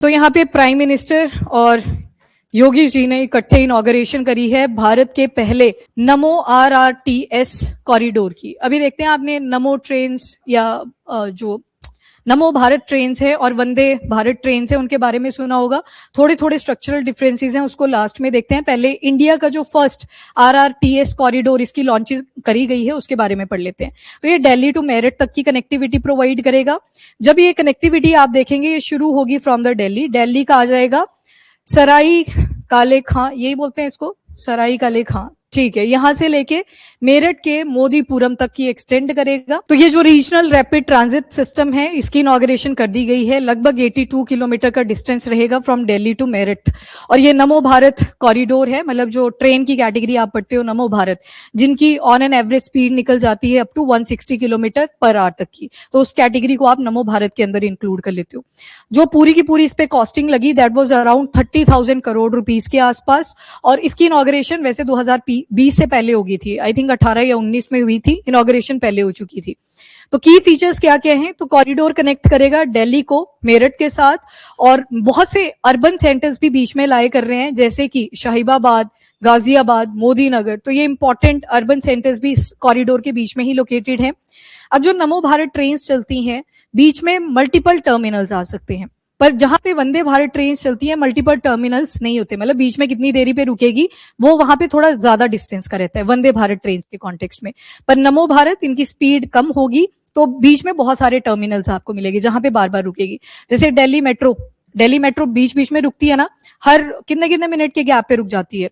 तो यहाँ पे प्राइम मिनिस्टर और योगी जी ने इकट्ठे इनॉग्रेशन करी है भारत के पहले नमो RRTS कॉरिडोर की। अभी देखते हैं आपने नमो ट्रेन्स या जो नमो भारत ट्रेन्स है और वंदे भारत ट्रेन्स है उनके बारे में सुना होगा। थोड़े थोड़े स्ट्रक्चरल डिफरेंसेस हैं, उसको लास्ट में देखते हैं। पहले इंडिया का जो फर्स्ट RRTS कॉरिडोर इसकी लॉन्च करी गई है उसके बारे में पढ़ लेते हैं। तो ये दिल्ली टू मेरठ तक की कनेक्टिविटी प्रोवाइड करेगा। जब ये कनेक्टिविटी आप देखेंगे ये शुरू होगी फ्रॉम द दिल्ली का आ जाएगा सराई काले खां, यही बोलते हैं इसको, सराई काले खां, ठीक है, यहां से लेके मेरठ के मोदीपुरम तक की एक्सटेंड करेगा। तो ये जो रीजनल रैपिड ट्रांजिट सिस्टम है इसकी इनॉग्रेशन कर दी गई है। लगभग 82 किलोमीटर का डिस्टेंस रहेगा फ्रॉम दिल्ली टू मेरठ। और ये नमो भारत कॉरिडोर है, मतलब जो ट्रेन की कैटेगरी आप पढ़ते हो नमो भारत, जिनकी ऑन एन एवरेज स्पीड निकल जाती है up to 160 kilometre per hour तक की, तो उस कैटेगरी को आप नमो भारत के अंदर इंक्लूड कर लेते हो। जो पूरी की पूरी इस पे कॉस्टिंग लगी that was around 30,000 crore rupees के आसपास। और इसकी इनॉग्रेशन वैसे 2020 से पहले होगी थी, आई थिंक 18 या 19 में हुई थी, इनॉग्रेशन पहले हो चुकी थी। तो की फीचर्स क्या क्या हैं? तो कॉरिडोर कनेक्ट करेगा दिल्ली को मेरठ के साथ, और बहुत से अर्बन सेंटर्स भी बीच में लाए कर रहे हैं, जैसे कि शाहिबाबाद, गाजियाबाद, मोदी नगर। तो ये इंपॉर्टेंट अर्बन सेंटर्स भी इस कॉरिडोर के बीच में ही लोकेटेड हैं। अब जो नमो भारत ट्रेन चलती हैं बीच में मल्टीपल टर्मिनल्स आ सकते हैं, पर जहां पे वंदे भारत ट्रेन चलती है मल्टीपल टर्मिनल्स नहीं होते, मतलब बीच में कितनी देरी पे रुकेगी वो वहां पे थोड़ा ज्यादा डिस्टेंस का रहता है वंदे भारत ट्रेन के कॉन्टेक्स्ट में। पर नमो भारत इनकी स्पीड कम होगी तो बीच में बहुत सारे टर्मिनल्स आपको मिलेंगे जहां पे बार बार रुकेगी। जैसे दिल्ली मेट्रो बीच बीच में रुकती है ना, हर कितने कितने मिनट के गैप पे रुक जाती है,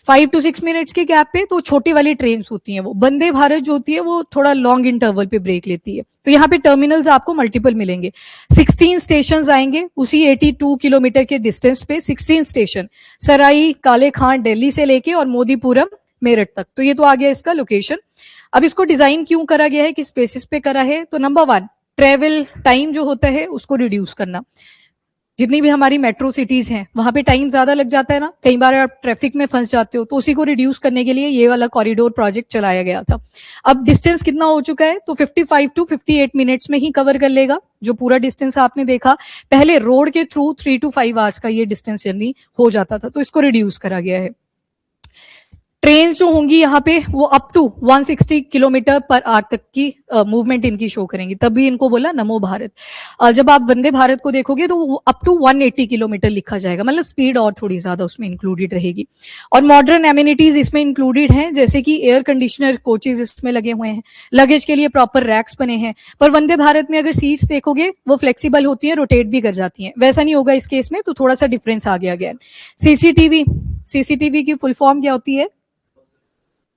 5 to 6 मिनट्स के गैप पे। तो छोटी वाली ट्रेन होती हैं वो, वंदे भारत जो होती है वो थोड़ा लॉन्ग इंटरवल पे ब्रेक लेती है। तो यहाँ पे टर्मिनल्स आपको मल्टीपल मिलेंगे। 16 स्टेशन आएंगे उसी 82 किलोमीटर के डिस्टेंस पे, 16 स्टेशन सराई काले खां दिल्ली से लेके और मोदीपुरम मेरठ तक। तो ये तो आ गया इसका लोकेशन। अब इसको डिजाइन क्यों करा गया है, किस बेसिस पे करा है? तो नंबर 1, ट्रेवल टाइम जो होता है उसको रिड्यूस करना। जितनी भी हमारी मेट्रो सिटीज हैं वहां पे टाइम ज्यादा लग जाता है ना, कई बार आप ट्रैफिक में फंस जाते हो, तो उसी को रिड्यूस करने के लिए ये वाला कॉरिडोर प्रोजेक्ट चलाया गया था। अब डिस्टेंस कितना हो चुका है? तो 55 to 58 मिनट्स में ही कवर कर लेगा जो पूरा डिस्टेंस आपने देखा। पहले रोड के थ्रू 3 to 5 आवर्स का ये डिस्टेंस जर्नी हो जाता था, तो इसको रिड्यूस करा गया है। ट्रेन जो होंगी यहाँ पे वो up to 160 kilometre per hour तक की मूवमेंट इनकी शो करेंगी, तभी इनको बोला नमो भारत। जब आप वंदे भारत को देखोगे तो वो अप टू 180 किलोमीटर लिखा जाएगा, मतलब स्पीड और थोड़ी ज्यादा उसमें इंक्लूडेड रहेगी। और मॉडर्न एमिनिटीज इसमें इंक्लूडेड हैं, जैसे कि एयर कंडीशनर कोचेज इसमें लगे हुए हैं, लगेज के लिए प्रॉपर रैक्स बने हैं। पर वंदे भारत में अगर सीट्स देखोगे वो फ्लेक्सिबल होती है, रोटेट भी कर जाती हैं, वैसा नहीं होगा इस केस में, तो थोड़ा सा डिफरेंस आ गया। सीसीटीवी की फुल फॉर्म क्या होती है?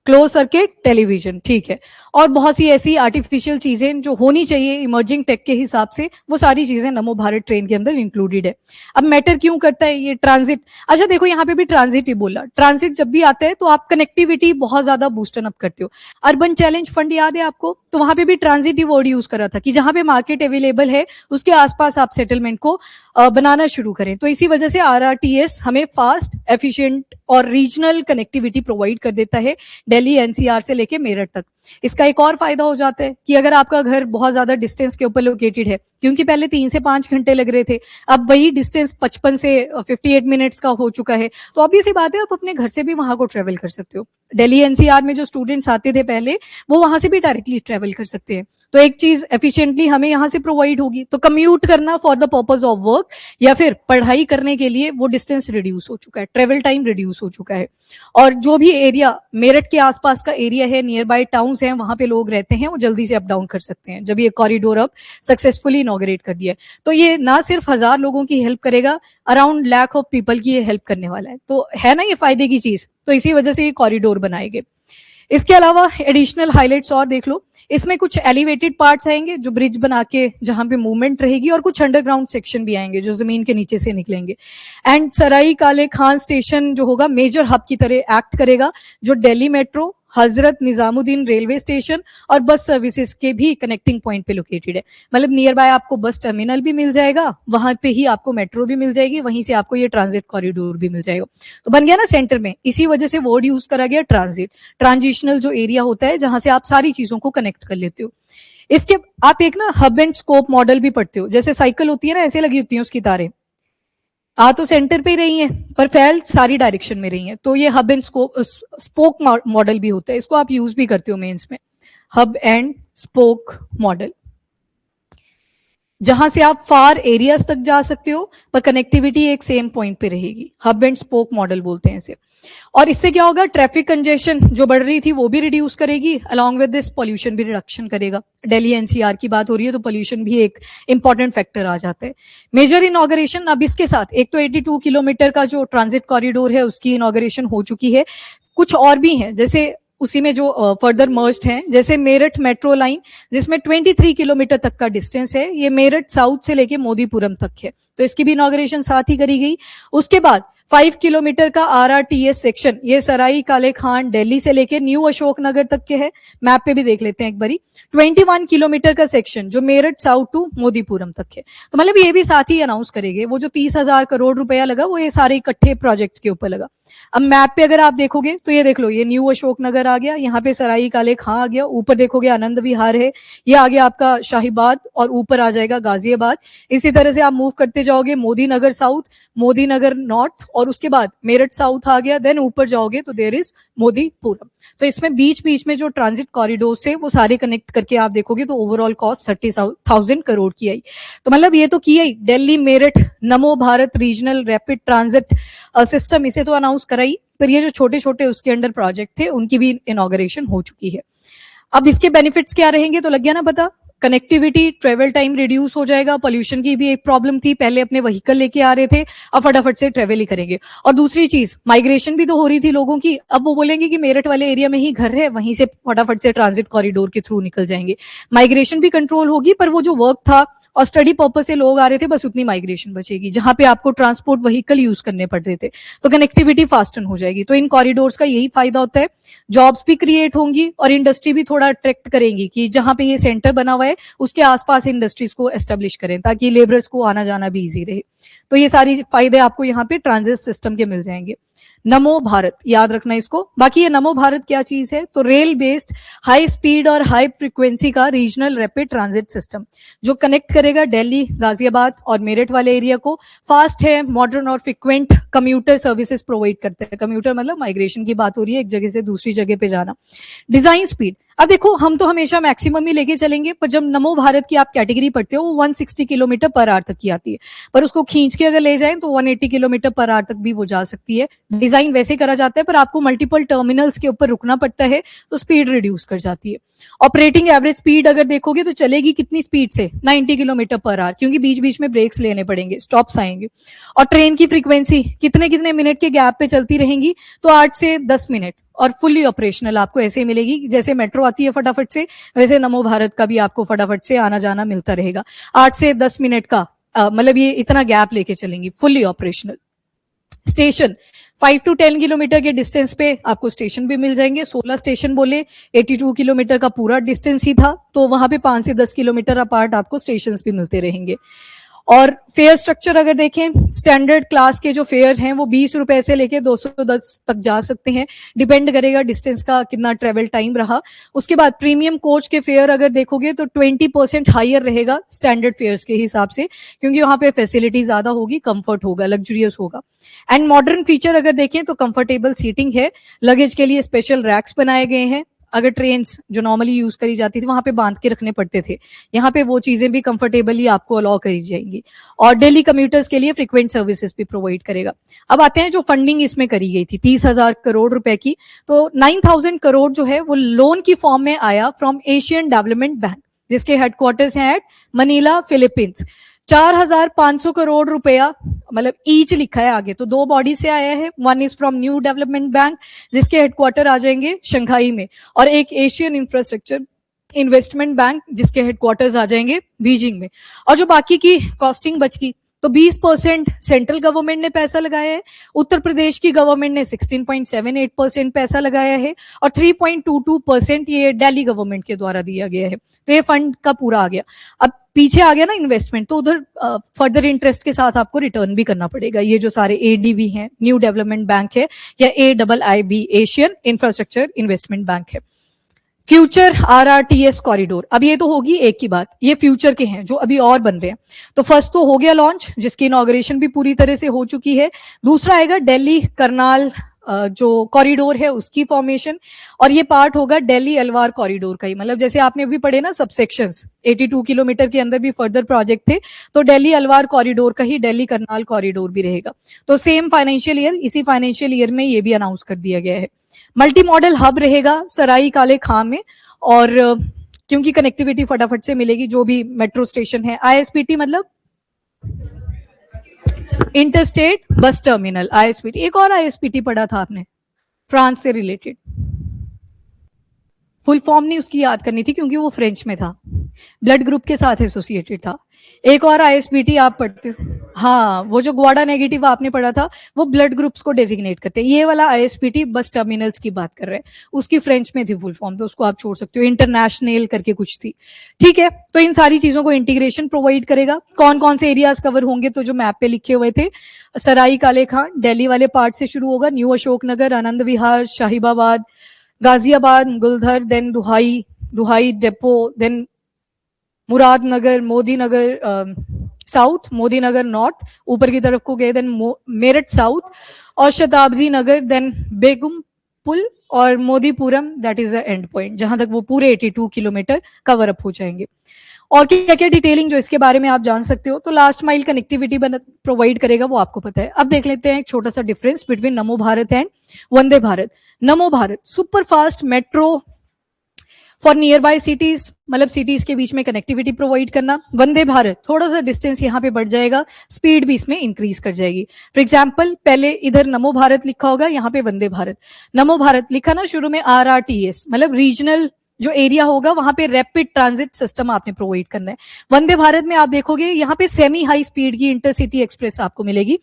क्लोज सर्किट टेलीविजन, ठीक है। और बहुत सी ऐसी आर्टिफिशियल चीजें जो होनी चाहिए इमर्जिंग टेक के हिसाब से, वो सारी चीजें नमो भारत ट्रेन के अंदर इंक्लूडेड है। अब मैटर क्यों करता है ये ट्रांजिट? अच्छा देखो यहाँ पे भी ट्रांजिट ही बोला, ट्रांजिट जब भी आता है तो आप कनेक्टिविटी बहुत ज्यादा बूस्टन अप करते हो। अर्बन चैलेंज फंड याद है आपको? तो वहां पे भी ट्रांजिट ही वर्ड यूज करा था कि जहां पे मार्केट अवेलेबल है उसके आसपास आप सेटलमेंट को बनाना शुरू करें। तो इसी वजह से RRTS हमें फास्ट, एफिशिएंट और रीजनल कनेक्टिविटी प्रोवाइड कर देता है दिल्ली NCR से लेके मेरठ तक। इसका एक और फायदा हो जाता है कि अगर आपका घर बहुत ज्यादा डिस्टेंस के ऊपर लोकेटेड है, क्योंकि पहले 3 से 5 घंटे लग रहे थे, अब वही डिस्टेंस 55 से 58 मिनट्स का हो चुका है, तो ऑब्वियस सी बात है आप अपने घर से भी वहां को ट्रेवल कर सकते हो। दिल्ली NCR में जो स्टूडेंट्स आते थे पहले, वो वहां से भी डायरेक्टली ट्रेवल कर सकते हैं। तो एक चीज एफिशिएंटली हमें यहाँ से प्रोवाइड होगी, तो कम्यूट करना for the purpose of work या फिर पढ़ाई करने के लिए वो डिस्टेंस रिड्यूस हो चुका है, ट्रेवल टाइम रिड्यूस हो चुका है। और जो भी एरिया मेरठ के आसपास का एरिया है, नियर बाय टाउन्स हैं, वहां पे लोग रहते हैं, वो जल्दी से अप डाउन कर सकते हैं जब ये कॉरिडोर अब सक्सेसफुली इनॉग्रेट कर दिया है। तो ये ना सिर्फ 1000 लोगों की हेल्प करेगा, अराउंड लाख ऑफ पीपल की ये हेल्प करने वाला है। तो है ना ये फायदे की चीज, तो इसी वजह से ये कॉरिडोर बनाएंगे। इसके अलावा एडिशनल हाइलाइट्स और देख लो, इसमें कुछ एलिवेटेड पार्ट्स आएंगे जो ब्रिज बना के जहां पे मूवमेंट रहेगी, और कुछ अंडरग्राउंड सेक्शन भी आएंगे जो जमीन के नीचे से निकलेंगे। एंड सराई काले खान स्टेशन जो होगा मेजर हब की तरह एक्ट करेगा, जो Delhi metro, Hazrat Nizamuddin railway station और बस सर्विसेज के भी कनेक्टिंग पॉइंट पे लोकेटेड है। मतलब नियर बाय आपको बस टर्मिनल भी मिल जाएगा, वहां पे ही आपको मेट्रो भी मिल जाएगी, वहीं से आपको ये ट्रांजिट कॉरिडोर भी मिल जाएगा। तो बन गया ना सेंटर में, इसी वजह से वर्ड यूज करा गया ट्रांजिट, ट्रांजिशनल जो एरिया होता है जहां से आप सारी चीजों को कनेक्ट कर लेते हो। इसके आप एक ना हब एंड स्कोप मॉडल भी पढ़ते हो, जैसे साइकिल होती है ना, ऐसे लगी होती है उसकी तारें, आ तो सेंटर पे ही रही हैं पर फैल सारी डायरेक्शन में रही हैं, तो ये हब एंड स्पोक मॉडल भी होता है, इसको आप यूज भी करते हो मेंस में, हब एंड स्पोक मॉडल, जहां से आप फार एरियाज तक जा सकते हो पर कनेक्टिविटी एक सेम पॉइंट पे रहेगी, हब एंड स्पोक मॉडल बोलते हैं इसे। और इससे क्या होगा, ट्रैफिक कंजेशन जो बढ़ रही थी वो भी रिड्यूस करेगी, अलॉन्ग विद दिस पॉल्यूशन भी रिडक्शन करेगा। दिल्ली एनसीआर की बात हो रही है तो पॉल्यूशन भी एक इंपॉर्टेंट फैक्टर आ जाता है। मेजर इनॉग्रेशन अब इसके साथ, एक तो 82 किलोमीटर का जो ट्रांजिट कॉरिडोर है उसकी इनॉग्रेशन हो चुकी है, कुछ और भी हैं जैसे उसी में जो फर्दर मर्ज्ड हैं, जैसे मेरठ मेट्रो लाइन जिसमें 23 किलोमीटर तक का डिस्टेंस है, ये मेरठ साउथ से लेके मोदीपुरम तक है, तो इसकी भी इनॉग्रेशन साथ ही करी गई। उसके बाद 5 किलोमीटर का आरआरटीएस सेक्शन, ये सराई काले खान दिल्ली से लेके न्यू अशोक नगर तक के है, मैप पे भी देख लेते हैं एक बारी। 21 किलोमीटर का सेक्शन जो मेरठ साउथ टू मोदीपुरम तक है, तो मतलब ये भी साथ ही अनाउंस करेंगे। वो जो 30,000 करोड़ रुपया लगा वो ये सारे इकट्ठे प्रोजेक्ट के ऊपर लगा। अब मैप पे अगर आप देखोगे तो ये देख लो, ये न्यू अशोक नगर आ गया, यहाँ पे सराई काले खां आ गया, ऊपर देखोगे आनंद विहार है, ये आ गया आपका शाहीबाद और ऊपर आ जाएगा गाजियाबाद। इसी तरह से आप मूव करते जाओगे, मोदी नगर साउथ, मोदी नगर नॉर्थ, और उसके बाद मेरठ साउथ आ गया, देन ऊपर जाओगे तो देयर इज मोदीपुरम। तो इसमें बीच बीच में जो ट्रांजिट कॉरिडोर से वो सारे कनेक्ट करके आप देखोगे तो ओवरऑल कॉस्ट 30,000 करोड़ की आई। तो मतलब ये तो किया ही, दिल्ली मेरठ नमो Bharat regional rapid transit system, इसे तो अनाउंस कराई, पर ये जो छोटे छोटे उसके अंडर प्रोजेक्ट थे उनकी भी इनॉग्रेशन हो चुकी है। अब इसके बेनिफिट्स क्या रहेंगे तो लग गया ना पता, कनेक्टिविटी, ट्रेवल टाइम रिड्यूस हो जाएगा, पोल्यूशन की भी एक प्रॉब्लम थी, पहले अपने व्हीकल लेके आ रहे थे, अब फटाफट से ट्रेवल ही करेंगे। और दूसरी चीज, माइग्रेशन भी तो हो रही थी लोगों की, अब वो बोलेंगे कि मेरठ वाले एरिया में ही घर है, वहीं से फटाफट से ट्रांजिट कॉरिडोर के थ्रू निकल जाएंगे, माइग्रेशन भी कंट्रोल होगी, पर वो जो वर्क था और स्टडी पर्पज से लोग आ रहे थे बस उतनी माइग्रेशन बचेगी, जहां पे आपको ट्रांसपोर्ट व्हीकल यूज करने पड़ रहे थे, तो कनेक्टिविटी फास्टन हो जाएगी। तो इन कॉरिडोर्स का यही फायदा होता है, जॉब्स भी क्रिएट होंगी और इंडस्ट्री भी थोड़ा अट्रैक्ट करेंगी कि जहां पे ये सेंटर बना हुआ है उसके आसपास इंडस्ट्रीज को एस्टेब्लिश करें ताकि लेबरर्स को आना जाना भी इजी रहे। तो ये सारी फायदे आपको यहाँ पे ट्रांजिट सिस्टम के मिल जाएंगे। नमो भारत, याद रखना इसको। बाकी ये नमो भारत क्या चीज है, तो रेल बेस्ड हाई स्पीड और हाई फ्रीक्वेंसी का रीजनल रैपिड ट्रांजिट सिस्टम जो कनेक्ट करेगा दिल्ली, गाजियाबाद और मेरठ वाले एरिया को। फास्ट है, मॉडर्न और फ्रिक्वेंट कम्यूटर सर्विसेज प्रोवाइड करते हैं। कम्यूटर मतलब माइग्रेशन की बात हो रही है, एक जगह से दूसरी जगह पे जाना। डिजाइन स्पीड, अब देखो हम तो हमेशा मैक्सिमम ही लेके चलेंगे, पर जब नमो भारत की आप कैटेगरी पढ़ते हो वो 160 किलोमीटर पर आवर तक की आती है, पर उसको खींच के अगर ले जाएं तो 180 किलोमीटर पर आवर तक भी वो जा सकती है। डिजाइन वैसे करा जाता है पर आपको मल्टीपल टर्मिनल्स के ऊपर रुकना पड़ता है तो स्पीड रिड्यूस कर जाती है। ऑपरेटिंग एवरेज स्पीड अगर देखोगे तो चलेगी कितनी स्पीड से, 90 किलोमीटर पर आवर, क्योंकि बीच बीच में ब्रेक्स लेने पड़ेंगे, स्टॉप्स आएंगे। और ट्रेन की फ्रीक्वेंसी कितने कितने मिनट के गैप पे चलती रहेंगी, तो 8 से 10 मिनट, और फुली ऑपरेशनल आपको ऐसे मिलेगी, जैसे मेट्रो आती है फटाफट से, वैसे नमो भारत का भी आपको फटाफट से आना जाना मिलता रहेगा। 8 से 10 मिनट का मतलब ये इतना गैप लेके चलेंगी, fully operational. Station 5 to 10 kilometre के डिस्टेंस पे आपको स्टेशन भी मिल जाएंगे। 16 स्टेशन बोले, 82 किलोमीटर का पूरा डिस्टेंस ही था, तो वहां पे 5 से 10 किलोमीटर अपार्ट आपको स्टेशन भी मिलते रहेंगे। और फेयर स्ट्रक्चर अगर देखें, स्टैंडर्ड क्लास के जो फेयर हैं वो 20 रुपए से लेके 210 तक जा सकते हैं, डिपेंड करेगा डिस्टेंस का कितना ट्रेवल टाइम रहा। उसके बाद प्रीमियम कोच के फेयर अगर देखोगे तो 20% हायर रहेगा स्टैंडर्ड फेयर्स के हिसाब से, क्योंकि वहां पे फैसिलिटी ज्यादा होगी, कंफर्ट होगा, लग्जरियस होगा। एंड मॉडर्न फीचर अगर देखें तो कंफर्टेबल सीटिंग है, लगेज के लिए स्पेशल रैक्स बनाए गए हैं। अगर ट्रेन जो नॉर्मली यूज करी जाती थी वहां पे बांध के रखने पड़ते थे, यहाँ पे वो चीजें भी कंफर्टेबली आपको अलाउ करी जाएंगी। और डेली कम्यूटर्स के लिए फ्रीक्वेंट सर्विसेज भी प्रोवाइड करेगा। अब आते हैं जो फंडिंग इसमें करी गई थी 30,000 करोड़ रुपए की, तो 9,000 करोड़ जो है वो लोन की फॉर्म में आया फ्रॉम एशियन डेवलपमेंट बैंक, जिसके हेडक्वार्टर्स हैं एट मनीला, फिलीपींस। 4,500 करोड़ रुपया, मतलब ईच लिखा है आगे, तो दो बॉडी से आया है। One is from new development bank जिसके हेडक्वार्टर आ जाएंगे शंघाई में, और एक एशियन इंफ्रास्ट्रक्चर इन्वेस्टमेंट बैंक जिसके हेडक्वार्टर्स आ जाएंगे बीजिंग में। और जो बाकी की कॉस्टिंग बच गई, तो 20% सेंट्रल गवर्नमेंट ने पैसा लगाया है, उत्तर प्रदेश की गवर्नमेंट ने 16.78% पैसा लगाया है, और 3.22% ये दिल्ली गवर्नमेंट के द्वारा दिया गया है। तो ये फंड का पूरा आ गया। अब पीछे आ गया ना इन्वेस्टमेंट, तो उधर फर्दर इंटरेस्ट के साथ आपको रिटर्न भी करना पड़ेगा। ये जो सारे एडीबी हैं, न्यू डेवलपमेंट बैंक है, या AIIB Asian infrastructure investment bank है। Future RRTS corridor. अब ये तो होगी एक की बात, ये फ्यूचर के हैं जो अभी और बन रहे हैं। तो फर्स्ट तो हो गया लॉन्च, जिसकी इनॉग्रेशन भी पूरी तरह से हो चुकी है। दूसरा आएगा दिल्ली करनाल जो कॉरिडोर है उसकी फॉर्मेशन, और ये पार्ट होगा दिल्ली अलवार कॉरिडोर का ही। मतलब जैसे आपने अभी पढ़े ना सबसेक्शंस, 82 किलोमीटर के अंदर भी फर्दर प्रोजेक्ट थे, तो दिल्ली अलवार कॉरिडोर का ही दिल्ली करनाल कॉरिडोर भी रहेगा। तो सेम फाइनेंशियल ईयर, इसी फाइनेंशियल ईयर में ये भी अनाउंस कर दिया गया है। मल्टी मॉडल हब रहेगा सराई काले खां में, और क्योंकि कनेक्टिविटी फटाफट से मिलेगी जो भी मेट्रो स्टेशन है। ISPT मतलब इंटरस्टेट बस टर्मिनल, ISPT। एक और ISPT पढ़ा था आपने फ्रांस से रिलेटेड, फुल फॉर्म नहीं उसकी याद करनी थी क्योंकि वो फ्रेंच में था, ब्लड ग्रुप के साथ एसोसिएटेड था। एक और ISPT आप पढ़ते हो, हाँ, वो जो ग्वाडा नेगेटिव आपने पढ़ा था वो ब्लड ग्रुप्स को डेजिग्नेट करते हैं। ये वाला ISPT बस टर्मिनल्स की बात कर रहे हैं, उसकी फ्रेंच में थी फुल फॉर्म, तो उसको आप छोड़ सकते हो, इंटरनेशनल करके कुछ थी। ठीक है, तो इन सारी चीजों को इंटीग्रेशन प्रोवाइड करेगा। कौन कौन से एरियाज कवर होंगे, तो जो मैप पे लिखे हुए थे, सराई काले खां दिल्ली वाले पार्ट से शुरू होगा, न्यू अशोक नगर, आनंद विहार, शाहीबाबाद, गाजियाबाद, गुलधर, देन दुहाई डेपो, देन मुरादनगर, मोदी नगर साउथ, मोदी नगर नॉर्थ ऊपर की तरफ को गए, देन मेरठ साउथ और शताब्दी नगर, देन बेगम पुल और Modipuram, that is the end point, जहां तक वो पूरे 82 किलोमीटर कवर अप हो जाएंगे। और क्या क्या डिटेलिंग जो इसके बारे में आप जान सकते हो, तो लास्ट माइल कनेक्टिविटी प्रोवाइड करेगा, वो आपको पता है। अब देख लेते हैं एक छोटा सा difference between NaMo Bharat and Vande Bharat. NaMo Bharat super fast metro for near by cities, मतलब सिटीज के बीच में कनेक्टिविटी प्रोवाइड करना। वंदे भारत थोड़ा सा डिस्टेंस यहाँ पे बढ़ जाएगा, स्पीड भी इसमें इंक्रीज कर जाएगी। फॉर एग्जाम्पल, पहले इधर नमो भारत लिखा होगा, यहाँ पे वंदे भारत। नमो भारत लिखा ना शुरू में RRTS, मतलब रीजनल जो एरिया होगा वहां पे रैपिड ट्रांजिट सिस्टम आपने प्रोवाइड करना है। वंदे भारत में आप देखोगे यहाँ पे सेमी हाई स्पीड की इंटरसिटी एक्सप्रेस आपको मिलेगी,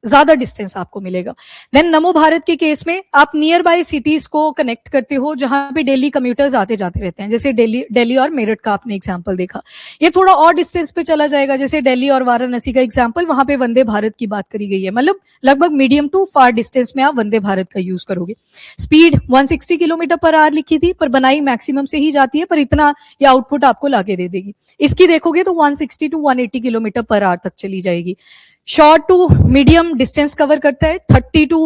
ज्यादा डिस्टेंस आपको मिलेगा। देन नमो भारत के केस में आप नियर बाय सिटीज को कनेक्ट करते हो जहां पे डेली कम्यूटर्स आते जाते रहते हैं, जैसे दिल्ली और मेरठ का आपने एग्जांपल देखा। ये थोड़ा और डिस्टेंस पे चला जाएगा, जैसे दिल्ली और वाराणसी का एग्जांपल, वहां पे वंदे भारत की बात करी गई है, मतलब लगभग मीडियम टू फार डिस्टेंस में आप वंदे भारत का यूज करोगे। स्पीड 160 किलोमीटर पर आवर लिखी थी, पर बनाई मैक्सिमम से ही जाती है, पर इतना ये आउटपुट आपको लाके दे देगी। इसकी देखोगे तो 160 टू 180 किलोमीटर पर आवर तक चली जाएगी। Short to medium distance cover करता है, 30 टू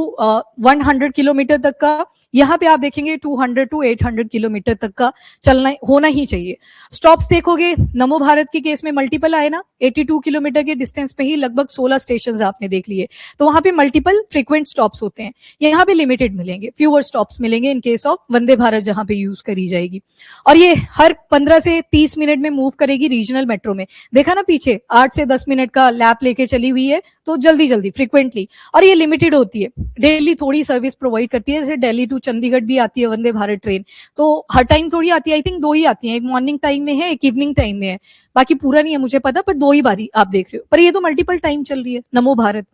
100 किलोमीटर तक का। यहाँ पे आप देखेंगे 200 टू 800 किलोमीटर तक का चलना होना ही चाहिए। स्टॉप्स देखोगे नमो भारत के केस में मल्टीपल आए ना, 82 किलोमीटर के डिस्टेंस पे ही लगभग 16 स्टेशन आपने देख लिए, तो वहां पे मल्टीपल फ्रीक्वेंट स्टॉप्स होते हैं। यहाँ पे लिमिटेड मिलेंगे, फ्यूअर स्टॉप्स मिलेंगे in case of Vande Bharat जहां पे यूज करी जाएगी। और ये हर 15 से 30 मिनट में मूव करेगी रीजनल मेट्रो में। देखा ना पीछे 8 से 10 मिनट का लैप लेके चली हुई है, तो जल्दी जल्दी फ्रीक्वेंटली, और ये लिमिटेड होती है, डेली थोड़ी सर्विस प्रोवाइड करती है। जैसे दिल्ली टू चंडीगढ़ भी आती है वंदे भारत ट्रेन, तो हर टाइम थोड़ी आती है, आई थिंक 2 ही आती है, एक मॉर्निंग टाइम में है, एक इवनिंग टाइम में है, बाकी पूरा नहीं है मुझे पता, पर 2 ही बारी आप देख रहे हो, पर ये तो मल्टीपल टाइम चल रही है नमो भारत।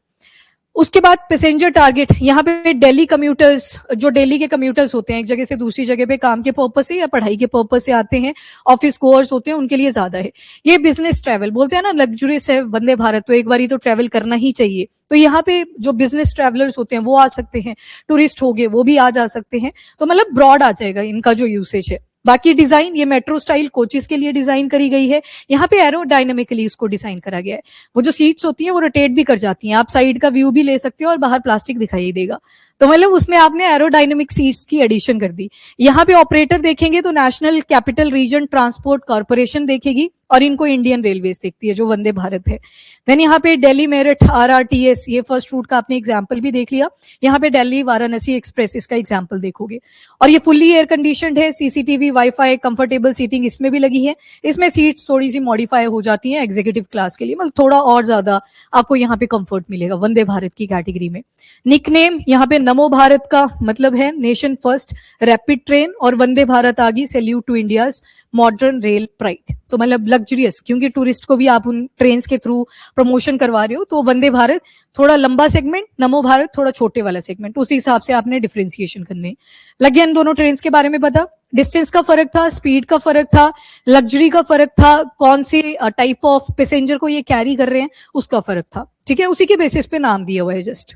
उसके बाद पैसेंजर टारगेट, यहाँ पे दिल्ली कम्यूटर्स, जो दिल्ली के कम्यूटर्स होते हैं एक जगह से दूसरी जगह पे काम के पर्पज से या पढ़ाई के पर्पज से आते हैं, ऑफिस गोअर्स होते हैं, उनके लिए ज्यादा है। ये बिजनेस ट्रैवल बोलते हैं ना, लग्जरियस है वंदे भारत, तो एक बारी तो ट्रैवल करना ही चाहिए। तो यहाँ पे जो बिजनेस ट्रैवलर्स होते हैं वो आ सकते हैं, टूरिस्ट हो गए वो भी आ जा सकते हैं, तो मतलब ब्रॉड आ जाएगा इनका जो यूसेज है। बाकी डिजाइन ये मेट्रो स्टाइल कोचेस के लिए डिजाइन करी गई है। यहाँ पे एरोडायनेमिकली इसको डिजाइन करा गया है। वो जो सीट्स होती हैं वो रोटेट भी कर जाती हैं, आप साइड का व्यू भी ले सकते हो और बाहर प्लास्टिक दिखाई देगा, तो मतलब उसमें आपने एरोडायनेमिक सीट्स की एडिशन कर दी। यहाँ पे ऑपरेटर देखेंगे तो national capital region transport corporation देखेगी, और इनको इंडियन रेलवेज देखती है जो वंदे भारत है। देन यहाँ पे दिल्ली मेरठ RRTS, ये फर्स्ट रूट का आपने एग्जाम्पल भी देख लिया। यहाँ पे दिल्ली वाराणसी एक्सप्रेस, इसका एग्जाम्पल देखोगे, और ये फुल्ली एयर कंडीशनड है, CCTV वाईफाई कंफर्टेबल सीटिंग इसमें भी लगी है। इसमें सीट्स थोड़ी सी मॉडिफाई हो जाती हैं एग्जीक्यूटिव क्लास के लिए, मतलब थोड़ा और ज्यादा आपको यहाँ पे कंफर्ट मिलेगा वंदे भारत की कैटेगरी में। निकनेम यहाँ पे नमो भारत का मतलब है नेशन फर्स्ट रैपिड ट्रेन, और वंदे भारत आ गई salute to India's modern rail pride, तो मतलब लग्जरियस, क्योंकि टूरिस्ट को भी आप उन ट्रेन के थ्रू प्रमोशन करवा रहे हो, तो वंदे भारत थोड़ा लंबा सेगमेंट, नमो भारत थोड़ा छोटे वाला सेगमेंट, उसी हिसाब से आपने डिफरेंशिएशन करने लगे। इन दोनों ट्रेन के बारे में पता, डिस्टेंस का फर्क था, स्पीड का फर्क था, लग्जरी का फर्क था, कौन से टाइप ऑफ पैसेंजर को ये कैरी कर रहे हैं उसका फर्क था, ठीक है, उसी के बेसिस पे नाम दिया हुआ है जस्ट।